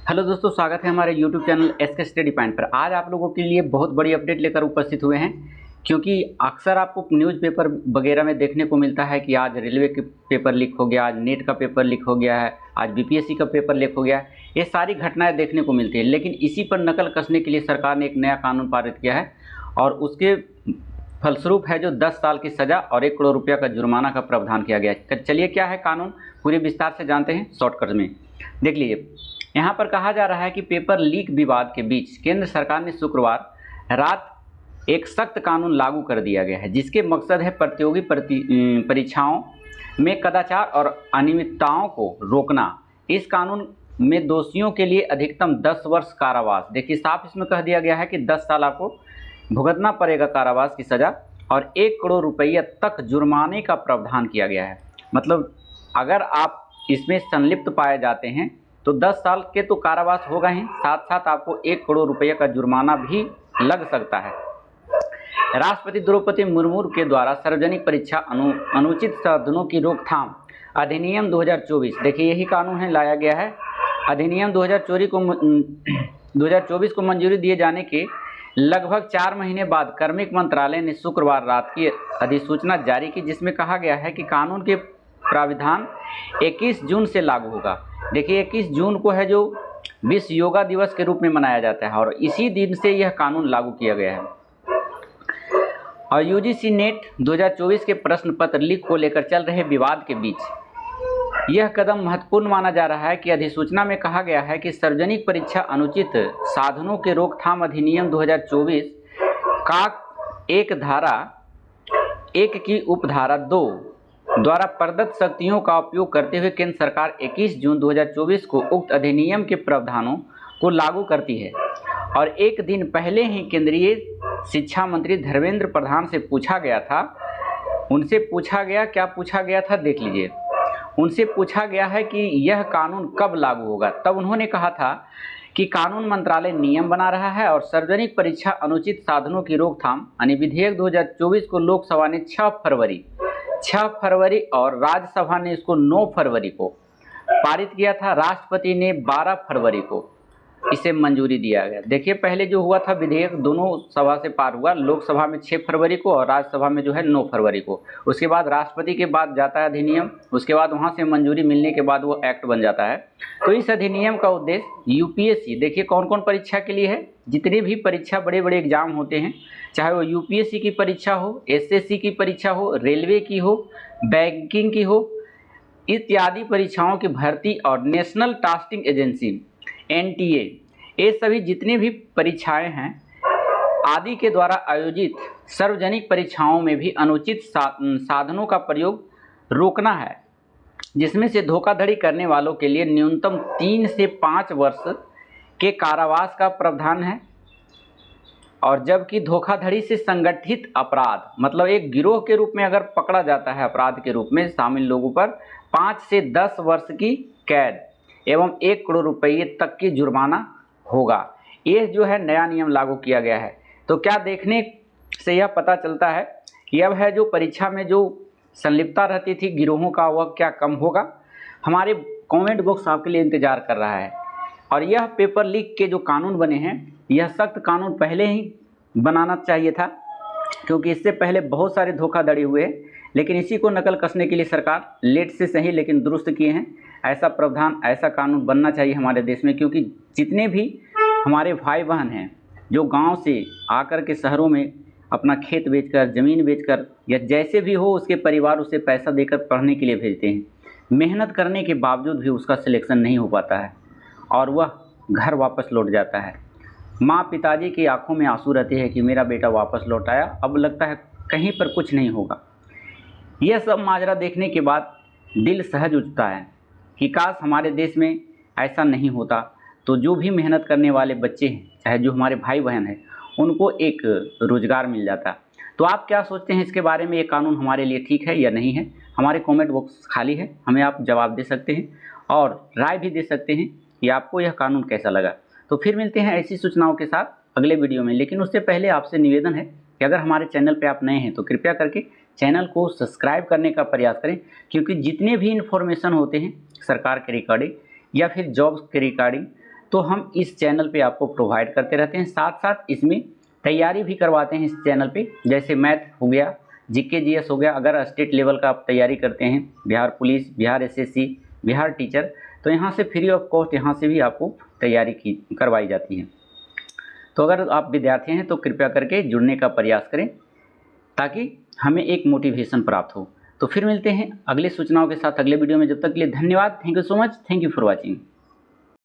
Hello दोस्तों, स्वागत है हमारे YouTube channel SK study point पर। आज आप लोगों के लिए बहुत बड़ी अपडेट लेकर उपस्थित हुए हैं, क्योंकि अक्सर आपको न्यूज़पेपर वगैरह में देखने को मिलता है कि आज रेलवे के पेपर लीक हो गया, आज नेट का पेपर लीक हो गया है, आज बीपीएससी का पेपर लीक हो गया है। ये सारी घटनाएं देखने को मिलती है, लेकिन इसी पर नकल कसने के लिए सरकार ने एक नया कानून पारित किया है और उसके फलस्वरूप है जो 10 साल की सज़ा और 1 करोड़ रुपया का जुर्माना का प्रावधान किया गया है। चलिए क्या है कानून, पूरे विस्तार से जानते हैं शॉर्टकट में। देख लीजिए, यहाँ पर कहा जा रहा है कि पेपर लीक विवाद के बीच केंद्र सरकार ने शुक्रवार रात एक सख्त कानून लागू कर दिया गया है, जिसके मकसद है प्रतियोगी परीक्षाओं में कदाचार और अनियमितताओं को रोकना। इस कानून में दोषियों के लिए अधिकतम 10 वर्ष कारावास, देखिए साफ इसमें कह दिया गया है कि 10 साल आपको भुगतना पड़ेगा कारावास की सज़ा और 1 करोड़ रुपये तक जुर्माने का प्रावधान किया गया है। मतलब अगर आप इसमें संलिप्त पाए जाते हैं तो 10 साल के तो कारावास होगा ही, साथ साथ आपको 1 करोड़ रुपये का जुर्माना भी लग सकता है। राष्ट्रपति द्रौपदी मुर्मू के द्वारा सार्वजनिक परीक्षा अनुचित साधनों की रोकथाम अधिनियम 2024, देखिए यही कानून है लाया गया है। अधिनियम 2024 को मंजूरी दिए जाने के लगभग 4 महीने बाद कार्मिक मंत्रालय ने शुक्रवार रात की अधिसूचना जारी की, जिसमें कहा गया है कि कानून के प्राविधान 21 जून से लागू होगा। देखिए 21 जून को है जो विश्व योगा दिवस के रूप में मनाया जाता है और इसी दिन से यह कानून लागू किया गया है। और यूजीसी नेट 2024 के प्रश्न पत्र लीक को लेकर चल रहे विवाद के बीच यह कदम महत्वपूर्ण माना जा रहा है कि अधिसूचना में कहा गया है कि सार्वजनिक परीक्षा अनुचित साधनों के रोकथाम अधिनियम 2024 का एक धारा 1 की उपधारा 2 द्वारा प्रदत्त शक्तियों का उपयोग करते हुए केंद्र सरकार 21 जून 2024 को उक्त अधिनियम के प्रावधानों को लागू करती है। और एक दिन पहले ही केंद्रीय शिक्षा मंत्री धर्मेंद्र प्रधान से पूछा गया था, उनसे पूछा गया, क्या पूछा गया था देख लीजिए। उनसे पूछा गया है कि यह कानून कब लागू होगा, तब उन्होंने कहा था कि कानून मंत्रालय नियम बना रहा है और सार्वजनिक परीक्षा अनुचित साधनों की रोकथाम यानी विधेयक 2024 को लोकसभा ने 6 फरवरी और राज्यसभा ने इसको 9 फरवरी को पारित किया था। राष्ट्रपति ने 12 फरवरी को इसे मंजूरी दिया गया। देखिए पहले जो हुआ था विधेयक दोनों सभा से पार हुआ, लोकसभा में 6 फरवरी को और राज्यसभा में जो है 9 फरवरी को। उसके बाद राष्ट्रपति के बाद जाता है अधिनियम, उसके बाद वहां से मंजूरी मिलने के बाद वो एक्ट बन जाता है। तो इस अधिनियम का उद्देश्य यूपीएससी, देखिए कौन कौन परीक्षा के लिए है, जितनी भी परीक्षा बड़े बड़े एग्जाम होते हैं, चाहे वो यूपीएससी की परीक्षा हो, एसएससी की परीक्षा हो, रेलवे की हो, बैंकिंग की हो, इत्यादि परीक्षाओं की भर्ती और नेशनल टेस्टिंग एजेंसी एनटीए, ये सभी जितनी भी परीक्षाएं हैं आदि के द्वारा आयोजित सार्वजनिक परीक्षाओं में भी अनुचित साधनों का प्रयोग रोकना है, जिसमें से धोखाधड़ी करने वालों के लिए न्यूनतम 3 से 5 वर्ष के कारावास का प्रावधान है। और जबकि धोखाधड़ी से संगठित अपराध, मतलब एक गिरोह के रूप में अगर पकड़ा जाता है अपराध के रूप में शामिल लोगों पर 5 से 10 वर्ष की कैद एवं 1 करोड़ रुपये तक की जुर्माना होगा। ये जो है नया नियम लागू किया गया है। तो क्या देखने से यह पता चलता है कि अब है जो परीक्षा में जो संलिप्तता रहती थी गिरोहों का, वह क्या कम होगा। हमारे कमेंट बॉक्स आपके लिए इंतजार कर रहा है। और यह पेपर लीक के जो कानून बने हैं, यह सख्त कानून पहले ही बनाना चाहिए था, क्योंकि इससे पहले बहुत सारे धोखाधड़ी हुए, लेकिन इसी को नकल कसने के लिए सरकार लेट से सही लेकिन दुरुस्त किए हैं। ऐसा प्रावधान, ऐसा कानून बनना चाहिए हमारे देश में, क्योंकि जितने भी हमारे भाई बहन हैं जो गांव से आकर के शहरों में अपना खेत बेचकर, ज़मीन बेचकर या जैसे भी हो उसके परिवार उसे पैसा देकर पढ़ने के लिए भेजते हैं, मेहनत करने के बावजूद भी उसका सिलेक्शन नहीं हो पाता है और वह घर वापस लौट जाता है। माँ पिताजी की आंखों में आंसू रहते हैं कि मेरा बेटा वापस लौट आया, अब लगता है कहीं पर कुछ नहीं होगा। यह सब माजरा देखने के बाद दिल सहज उठता है कि काश हमारे देश में ऐसा नहीं होता, तो जो भी मेहनत करने वाले बच्चे हैं, चाहे जो हमारे भाई बहन हैं, उनको एक रोज़गार मिल जाता। तो आप क्या सोचते हैं इसके बारे में, ये कानून हमारे लिए ठीक है या नहीं है? हमारे कमेंट बॉक्स खाली है, हमें आप जवाब दे सकते हैं और राय भी दे सकते हैं कि आपको यह कानून कैसा लगा। तो फिर मिलते हैं ऐसी सूचनाओं के साथ अगले वीडियो में। लेकिन उससे पहले आपसे निवेदन है कि अगर हमारे चैनल पे आप नए हैं तो कृपया करके चैनल को सब्सक्राइब करने का प्रयास करें, क्योंकि जितने भी इन्फॉर्मेशन होते हैं सरकार के रिगार्डिंग या फिर जॉब्स के रिगार्डिंग तो हम इस चैनल पे आपको प्रोवाइड करते रहते हैं। साथ साथ इसमें तैयारी भी करवाते हैं इस चैनल पे, जैसे मैथ हो गया, जीके जीएस हो गया। अगर स्टेट लेवल का आप तैयारी करते हैं, Bihar police, Bihar SSC, Bihar teacher, तो यहाँ से फ्री ऑफ कॉस्ट यहाँ से भी आपको तैयारी करवाई जाती है। तो अगर आप विद्यार्थी हैं तो कृपया करके जुड़ने का प्रयास करें ताकि हमें एक मोटिवेशन प्राप्त हो। तो फिर मिलते हैं अगले सूचनाओं के साथ अगले वीडियो में। जब तक के लिए धन्यवाद। Thank you so much. Thank you for watching.